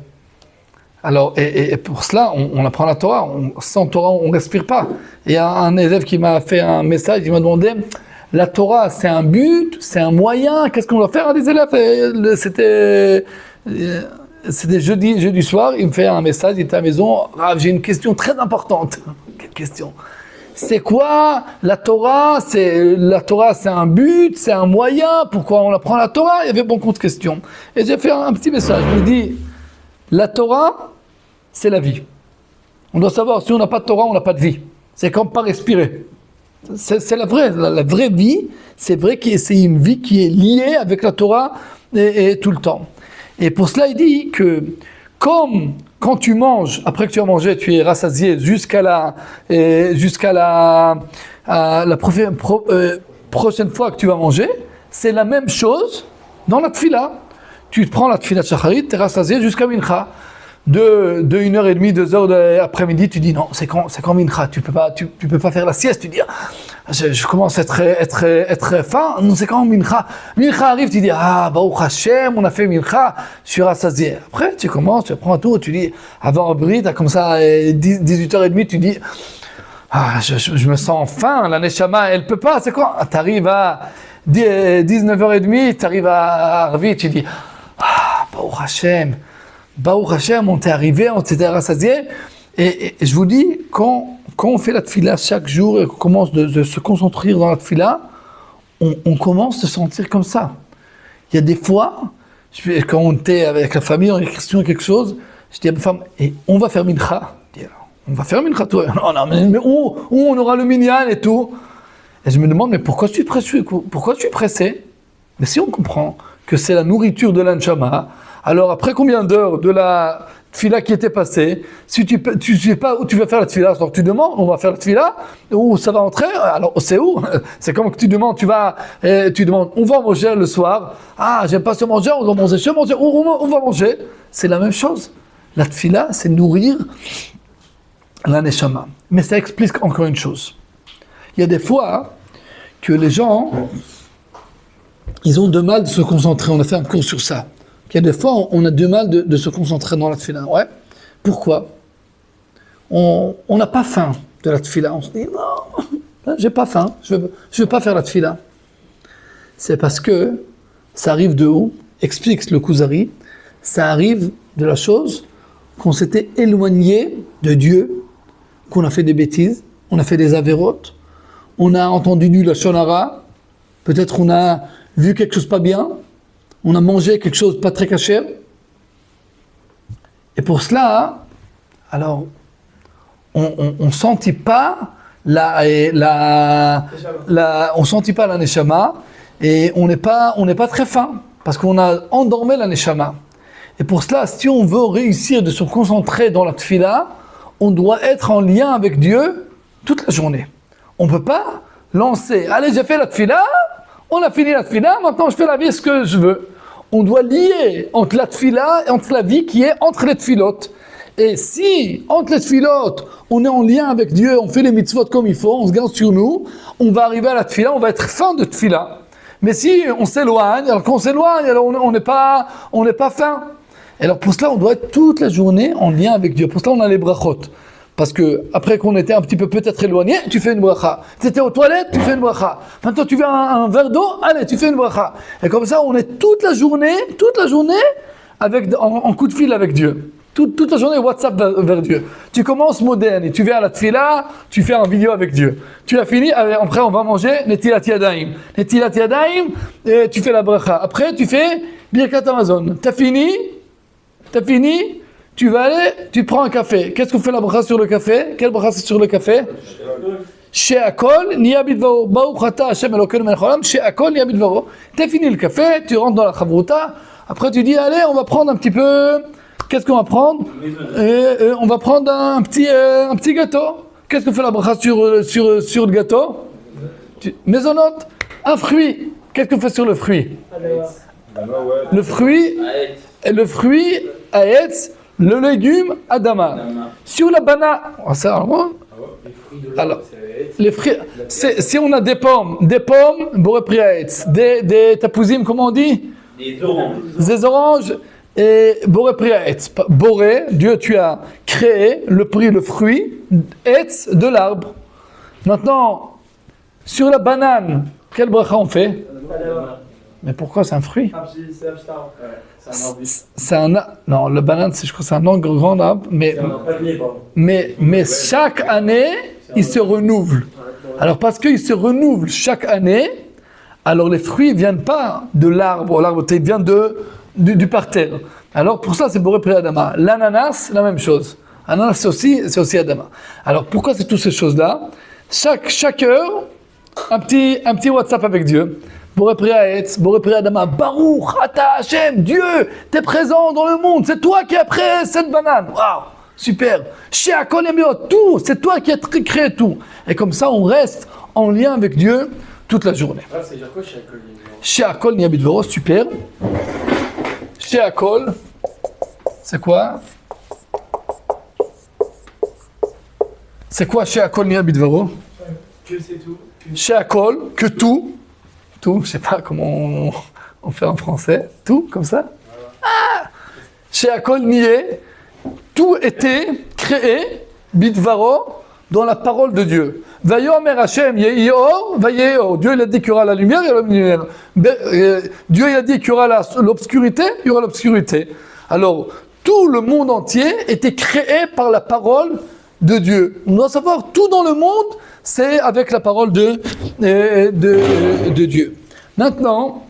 Alors, et pour cela, on apprend la Torah. Sans Torah, on ne respire pas. Il y a un élève qui m'a fait un message, il m'a demandé, la Torah, c'est un but, c'est un moyen, qu'est-ce qu'on doit faire à des élèves? C'était jeudi soir, il me fait un message, il était à la maison, Rav, j'ai une question très importante. Quelle question? C'est quoi la Torah? La Torah, c'est un but, c'est un moyen, pourquoi on apprend la Torah? Il y avait beaucoup de questions. Et j'ai fait un petit message, je lui ai dit, la Torah, c'est la vie. On doit savoir, si on n'a pas de Torah, on n'a pas de vie. C'est comme pas respirer. C'est la vraie vie, c'est vrai que c'est une vie qui est liée avec la Torah et tout le temps. Et pour cela, il dit que comme quand tu manges, après que tu as mangé, tu es rassasié jusqu'à la prochaine fois que tu vas manger, c'est la même chose dans la tfila. Tu prends la tfila shacharit, tu es rassasié jusqu'à mincha. De 1h30, 2h de l'après-midi, tu dis non, c'est quand mincha, tu peux pas faire la sieste, tu dis je commence à être faim, non, c'est quand mincha. Mincha arrive, tu dis Baruch Hashem, on a fait mincha, je suis rassasié. Après, tu commences, tu prends un tour, tu dis avant un bris, t'as comme ça 18h30, tu dis je me sens faim, la neshama, elle peut pas, c'est quoi? T'arrives à 19h30, t'arrives à Arvi, tu dis Baruch Hashem. Baruch Hashem, on t'est arrivé, on t'était rassasié. Et je vous dis, quand on fait la tfila chaque jour et qu'on commence de se concentrer dans la tfila, on commence à se sentir comme ça. Il y a des fois, quand on était avec la famille, on est question quelque chose, je dis à ma femme, et on va faire mincha. On va faire mincha, toi. Non, mais où on aura le minyan et tout. Et je me demande, mais pourquoi je suis pressé? Mais si on comprend que c'est la nourriture de l'anshama, alors après combien d'heures de la tfila qui était passée, si tu sais pas où tu vas faire la tfila, alors tu demandes, on va faire la tfila, où ça va entrer, alors c'est où? C'est comme que tu demandes, tu demandes, on va manger le soir, j'aime pas se manger, on va manger, on va manger. C'est la même chose. La tfila, c'est nourrir la neshama. Mais ça explique encore une chose. Il y a des fois que les gens, ils ont de mal de se concentrer, on a fait un cours sur ça. Il y a des fois, on a du mal de se concentrer dans la tfila. Ouais. Pourquoi? On n'a pas faim de la tfila. On se dit, non, j'ai pas faim, je veux pas faire la tfila. C'est parce que ça arrive de où? Explique le Kuzari. Ça arrive de la chose qu'on s'était éloigné de Dieu, qu'on a fait des bêtises, on a fait des avérotes, on a entendu du lashon hara, peut-être on a vu quelque chose pas bien, on a mangé quelque chose pas très caché. Et pour cela, alors, on sentit pas on sentit pas la neshama et on n'est pas très fin. parce qu'on a endormi la neshama. Et pour cela, si on veut réussir de se concentrer dans la tfila, on doit être en lien avec Dieu toute la journée. On ne peut pas lancer, allez, j'ai fait la tfila, on a fini la tfila, maintenant je fais la vie ce que je veux. On doit lier entre la tfila et entre la vie qui est entre les tfilotes. Et si, entre les tfilotes, on est en lien avec Dieu, on fait les mitzvot comme il faut, on se garde sur nous, on va arriver à la tfila, on va être fin de tfila. Mais si on s'éloigne, alors qu'on s'éloigne, alors on n'est pas fin. Et alors pour cela, on doit être toute la journée en lien avec Dieu. Pour cela, on a les brachot. Parce que après qu'on était un petit peu peut-être éloigné, tu fais une bracha. Tu étais aux toilettes, tu fais une bracha. Maintenant tu veux un verre d'eau, allez, tu fais une bracha. Et comme ça, on est toute la journée en coup de fil avec Dieu. Toute la journée WhatsApp vers Dieu. Tu commences moderne et tu viens à la tfila, tu fais une vidéo avec Dieu. Tu as fini, après on va manger Netilat Yadayim. Netilat Yadayim, et tu fais la bracha. Après tu fais Birkat Amazon. T'as fini, tu vas aller, tu prends un café. Qu'est-ce qu'on fait la bracha sur le café? Quelle bracha c'est sur le café? She'akol niya bidvaro. Baruch ata Hashem Elokeinu melech haolam. She'akol niya bidvaro. T'as fini le café, tu rentres dans la chavruta. Après tu dis, allez, on va prendre un petit peu... Qu'est-ce qu'on va prendre? On va prendre un petit gâteau. Qu'est-ce qu'on fait la bracha sur le gâteau? Maisonnote. Un fruit. Qu'est-ce qu'on fait sur le fruit? Le fruit, Aetz, le légume, Adama. Sur la banane, alors, les fruits, si on a des pommes, Boré pri Aetz, des tapouzim, comment on dit? Des oranges. Et Boré pri Aetz. Boré, Dieu, tu as créé le fruit, Aetz, de l'arbre. Maintenant, sur la banane, quel bracha on fait? Mais pourquoi c'est un fruit? Non, le banane, je crois que c'est un grand arbre, mais chaque année, il se renouvelle. Alors parce qu'il se renouvelle chaque année, alors les fruits ne viennent pas de l'arbre, ils viennent du parterre. Alors pour ça, c'est Boré pri Adama. L'ananas, la même chose. L'ananas, c'est aussi Adama. Alors pourquoi c'est toutes ces choses-là? Chaque heure, un petit WhatsApp avec Dieu. Boré pri Aetz, Boré pri Adama, Baruch ata Hashem, Dieu, t'es présent dans le monde, c'est toi qui as créé cette banane. Waouh, super. She'akol niya bidvaro, tout, c'est toi qui as créé tout. Et comme ça, on reste en lien avec Dieu toute la journée. Ah, ça veut dire quoi, She'akol niya bidvaro? She'akol niya bidvaro, super. She'akol, c'est quoi? C'est quoi She'akol niya bidvaro? Que c'est tout. She'akol, que tout, je sais pas comment on fait en français, tout, comme ça. Ah! She'akol niya, tout était créé, bidvaro, dans la parole de Dieu. Vayomer Hashem yehi or, vayehi or. Dieu il a dit qu'il y aura la lumière, il y aura la lumière. Dieu il a dit qu'il y aura l'obscurité, il y aura l'obscurité. Alors, tout le monde entier était créé par la parole de Dieu. On doit savoir, tout dans le monde, c'est avec la parole de Dieu. Maintenant,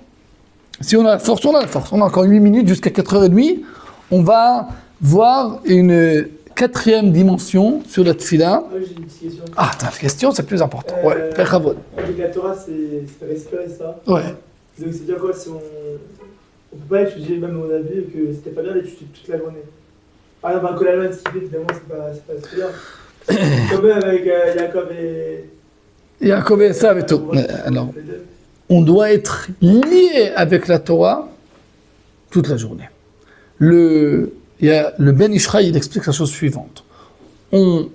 si on a la force, on a encore 8 minutes jusqu'à 4h30, on va voir une 4e dimension sur la tfila. J'ai une petite question. Ah, t'as une question, c'est plus important. Ouais, Pechavod. Avec la Torah, c'est respirer ça. Ouais. Donc c'est dire quoi si on peut pas étudier, même on a vu que c'était pas bien d'étudier toute la journée. Par exemple, un Kolalman, ce qu'il fait, évidemment, c'est pas très bien. Comme même avec Yaakov et Esav et tout. Alors, on doit être lié avec la Torah toute la journée. Le Ben Ishraï, il explique la chose suivante. On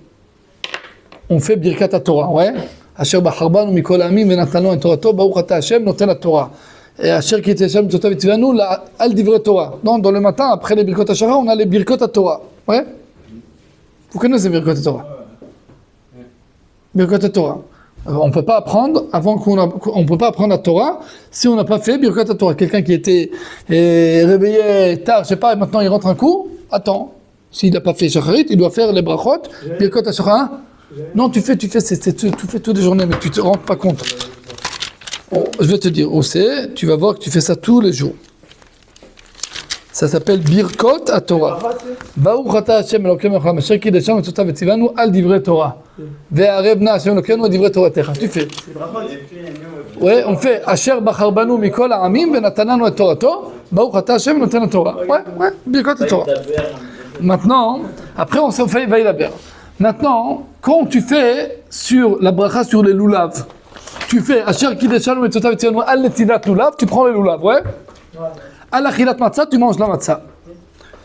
fait Birkat Torah, ouais. Asher bacharban mikol ha'amim venatanu et Torato, baruch ata Hashem noten haTorah. Et Asher ki Hashem totav etivanu al divrei Torah. Donc dans le matin, après les Birkot HaShachar, on a les Birkot Torah. Ouais. Vous connaissez les Birkot Torah? Birkot Torah. On peut pas apprendre on peut pas apprendre la Torah si on n'a pas fait Birkot Torah. Quelqu'un qui était réveillé tard, je sais pas, et maintenant il rentre un coup, attends. S'il n'a pas fait Shacharit, il doit faire les brachot, Birkot HaShachar. Non, tu fais toutes les journées, mais tu te rends pas compte. Je vais te dire où c'est, tu vas voir que tu fais ça tous les jours. Ça s'appelle Birkot HaTorah. Baruch ata Hashem Elokeinu melech haolam asher kidashanu mitzvotav vetzivanu al divrei Torah. Ve'arev na Hashem Elokeinu divrei Toratecha. Tu fais. Ouais, on fait Asher bachar banu mikol ha'amim venatananu et Torato. Baruch Ata Hashem Noten Torah. Ouais, Birkot Torah. Maintenant, après on s'en fait Vaïdaber. Maintenant, quand tu fais sur la bracha sur les loulav, tu fais Asher Kiddush Shalom et Totav Tziyonu al Netilat Lulav, tu prends les loulav, ouais? Al Achilat Matzah, tu manges la matzah.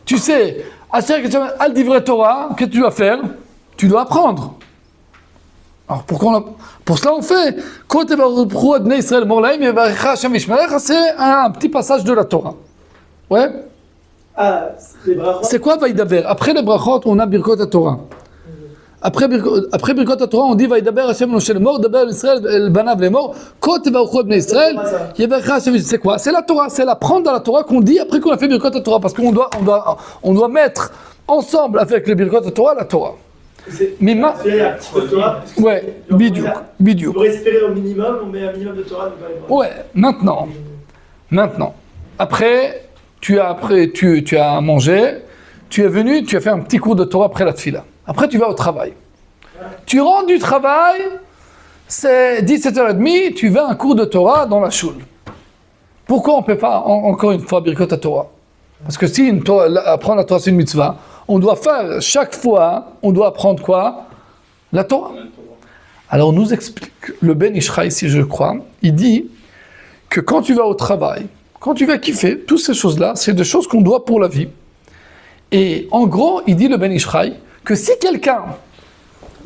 Tu sais, Asher Kiddush Shalom al Divrei Torah, qu'est-ce que tu dois faire? Tu dois apprendre. Alors pour cela on fait c'est un petit passage de la Torah. Ouais. C'est quoi Vaïdaber? Après les brachot, on a Birkot Torah. Après Birkot Torah, on dit Vaïdaber Hashem Moshe Lemor, Daber Israël El Banav Lemor, Kot Varuchot Bnei Israël, Yebercha Hashem. C'est quoi? C'est la Torah, c'est l'apprendre dans la Torah qu'on dit après qu'on a fait Birkot Torah, parce qu'on doit mettre ensemble avec le Birkot Torah la Torah. Mais ouais, bidou. Pour respirer au minimum, on met un minimum de Torah. Ouais, maintenant. Après, tu as mangé, tu es venu, tu as fait un petit cours de Torah après la tfila. Après, tu vas au travail. Tu rentres du travail, c'est 17h30, tu vas à un cours de Torah dans la choule. Pourquoi on ne peut pas, encore une fois, Birkot Torah? Parce que si apprendre la Torah, c'est une mitzvah, on doit faire, chaque fois, on doit apprendre quoi? La Torah. Alors, on nous explique, le Ben Ish Chai, si je crois, il dit que quand tu vas au travail, quand tu vas kiffer, toutes ces choses-là, c'est des choses qu'on doit pour la vie. Et en gros, il dit le Ben Ish Chai, que si quelqu'un,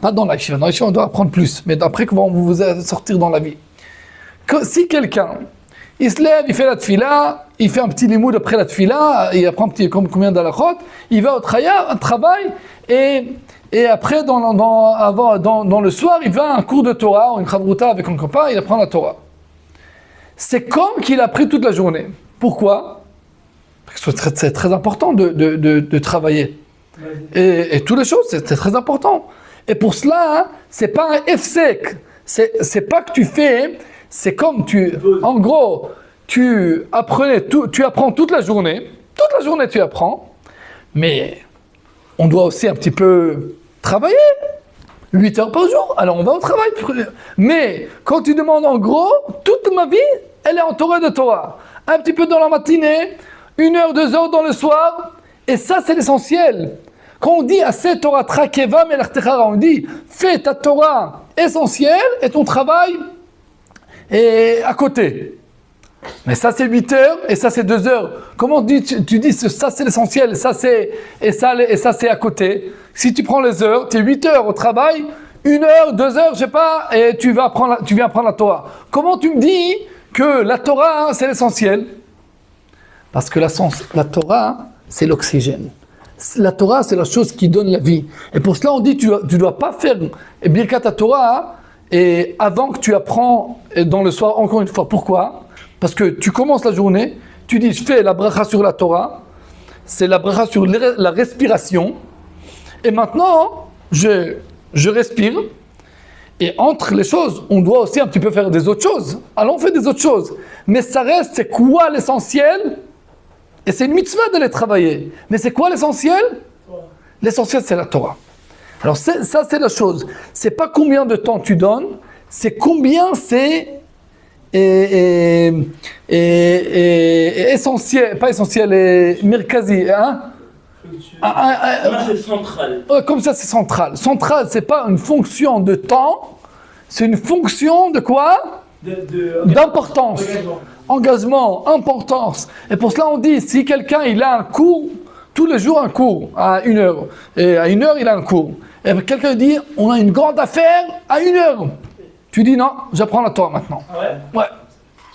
pas dans la yeshiva on doit apprendre plus, mais après qu'on va vous sortir dans la vie, que si quelqu'un, il se lève, il fait la tfila, il fait un petit limoud après la tfila, il apprend combien d'halachot, il va au travail, et après, dans le soir, il va à un cours de Torah, ou une chavruta avec un copain, il apprend la Torah. C'est comme qu'il a pris toute la journée. Pourquoi? Parce que c'est très important de travailler. Et toutes les choses, c'est très important. Et pour cela, c'est pas un F-sec. C'est pas que tu fais, c'est comme en gros, tu apprends toute la journée tu apprends, mais on doit aussi un petit peu travailler. 8 heures par jour, alors on va au travail. Mais quand tu demandes en gros, toute ma vie, elle est entourée de Torah. Un petit peu dans la matinée, 1 heure, 2 heures dans le soir, et ça c'est l'essentiel. Quand on dit assez Torah trakeva melartechara, on dit fais ta Torah essentielle et ton travail est à côté. Mais ça c'est 8 heures et ça c'est 2 heures. Comment tu dis ça c'est l'essentiel, ça c'est et ça c'est à côté. Si tu prends les heures, tu es 8 heures au travail, 1 heure, 2 heures, je sais pas, et tu viens apprendre la Torah. Comment tu me dis que la Torah c'est l'essentiel? Parce que la Torah c'est l'oxygène. La Torah c'est la chose qui donne la vie. Et pour cela on dit tu dois pas faire Birkat Torah et avant que tu apprends dans le soir encore une fois. Pourquoi? Parce que tu commences la journée, tu dis je fais la bracha sur la Torah, c'est la bracha sur la respiration, et maintenant je respire, et entre les choses, on doit aussi un petit peu faire des autres choses. Alors on fait des autres choses, mais ça reste, c'est quoi l'essentiel? Et c'est une mitzvah d'aller travailler. Mais c'est quoi l'essentiel? L'essentiel c'est la Torah. Alors ça c'est la chose, c'est pas combien de temps tu donnes, c'est combien c'est essentiel, pas essentiel, merkazi, hein? C'est central. Comme ça, c'est central. Central, c'est pas une fonction de temps, c'est une fonction de quoi? D'importance. Engagement, importance. Et pour cela, on dit, si quelqu'un, il a un cours, tous les jours un cours, à 1 heure, et à 1 heure, il a un cours. Et quelqu'un dit, on a une grande affaire à 1 heure. Tu dis non, j'apprends la Torah maintenant. Ah ouais? Ouais.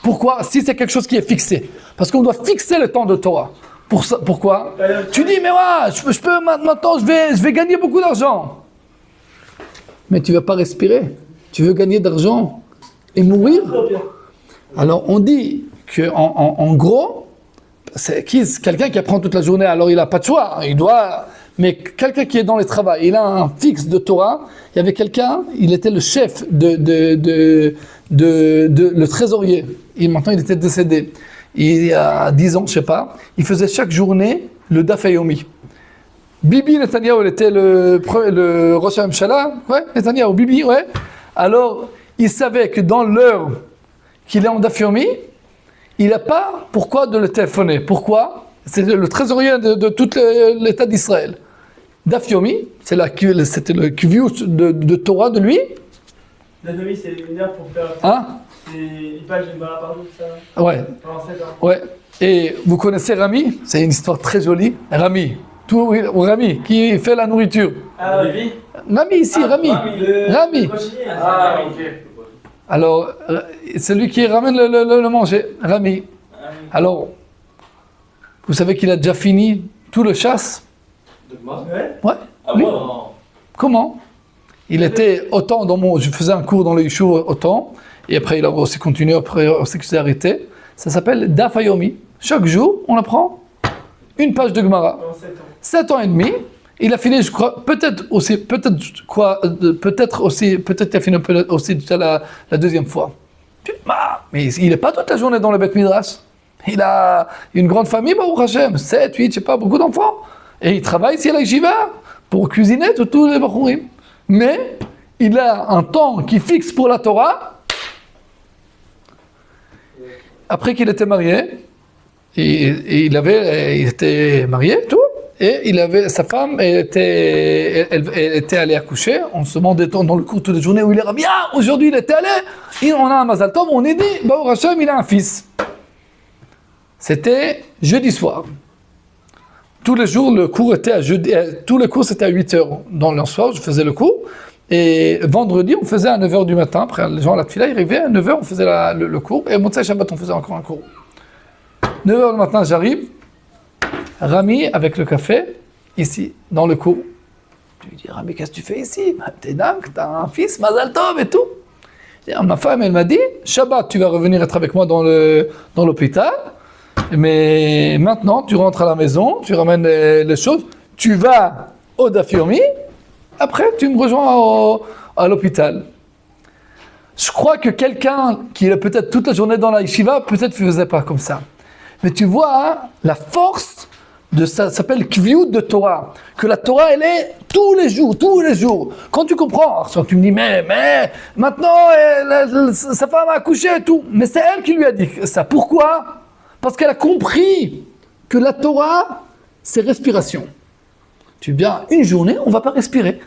Pourquoi? Si c'est quelque chose qui est fixé. Parce qu'on doit fixer le temps de Torah. Pourquoi? Tu dis, mais ouais, je peux maintenant, je vais gagner beaucoup d'argent. Mais tu ne vas pas respirer. Tu veux gagner d'argent et mourir? Alors on dit qu'en gros, c'est quelqu'un qui apprend toute la journée, alors il n'a pas de choix. Mais quelqu'un qui est dans les travaux, il a un fixe de Torah. Il y avait quelqu'un, il était le chef le trésorier. Et maintenant, il était décédé. Il y a 10 ans, je sais pas. Il faisait chaque journée le Daf Yomi. Bibi Netanyahu, il était le Rosh HaMshala. Ouais, Netanyahu, Bibi, ouais. Alors, il savait que dans l'heure qu'il est en Daf Yomi, il n'a pas pourquoi de le téléphoner. Pourquoi? C'est le trésorier de tout l'État d'Israël. Daf Yomi, c'était le kviou de Torah de lui. Daf Yomi, c'est une heure pour faire. Hein? C'est une page de Gemara par jour, ça? Ouais. Pendant 7 ans. Ouais. Et vous connaissez Rami? C'est une histoire très jolie. Rami. Rami, qui fait la nourriture. Ah, oui. Rami ici, Rami. Rami. Le cochinier, hein. Ah, ok. Alors, c'est lui qui ramène le manger. Rami. Alors, vous savez qu'il a déjà fini tout le chasse? Ouais. Ouais. Ah Oui. bon? Comment? Il était autant je faisais un cours dans le Yishuv autant, et après il a aussi continué, après on sait que j'ai arrêté. Ça s'appelle Daf Yomi. Chaque jour, on apprend une page de Gemara. Pendant 7 ans. 7 ans et demi. Il a fini, je crois, peut-être il a fini aussi déjà la deuxième fois. Mais il n'est pas toute la journée dans le Beth Midrash. Il a une grande famille, Baruch Hashem, 7, 8, je sais pas, beaucoup d'enfants. Et il travaille ici à la Yeshiva pour cuisiner tous les Bachurim. Mais il a un temps qui fixe pour la Torah. Après qu'il était marié, il était marié, tout. Et sa femme était allée accoucher. On se demandait dans le cours toute la journée où il est bien. Aujourd'hui, il était allé. On a un Mazal Tov. On est dit, Baruch Hashem, il a un fils. C'était jeudi soir. Tous les jours, le cours était tous les cours, c'était à 8h. Dans le soir, je faisais le cours. Et vendredi, on faisait à 9h du matin. Après, les gens à la tefila, ils arrivaient. À 9h, on faisait le cours. Et Motzei Shabbat, on faisait encore un cours. 9h du matin, j'arrive. Rami, avec le café, ici, dans le cours. Je lui dis, Rami, qu'est-ce que tu fais ici? T'es dingue, t'as un fils, Mazal Tov et tout. Ma femme, elle m'a dit, Shabbat, tu vas revenir être avec moi dans l'hôpital. Mais maintenant, tu rentres à la maison, tu ramènes les choses, tu vas au Daf Yomi, après tu me rejoins à l'hôpital. Je crois que quelqu'un qui est peut-être toute la journée dans la yeshiva, peut-être ne faisait pas comme ça. Mais tu vois, hein, la force de ça s'appelle Kviut de Torah. Que la Torah, elle est tous les jours. Quand tu comprends, alors, tu me dis, mais maintenant, sa femme a accouché et tout. Mais c'est elle qui lui a dit ça. Pourquoi? Parce qu'elle a compris que la Torah, c'est respiration. Tu dis bien, une journée, on ne va pas respirer.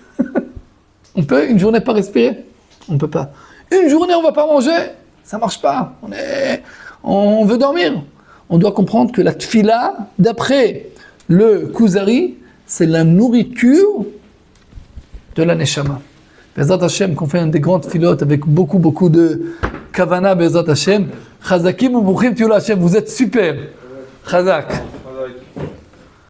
On peut une journée pas respirer? On ne peut pas. Une journée, on ne va pas manger? Ça ne marche pas. On veut dormir. On doit comprendre que la tfila, d'après le Kuzari, c'est la nourriture de la neshama. Bezrat Hashem, qu'on fait un des grandes filotes avec beaucoup de kavana, Bezrat Hashem. Chazakim ou Bouchim, tu Hashem, vous êtes super. Chazak.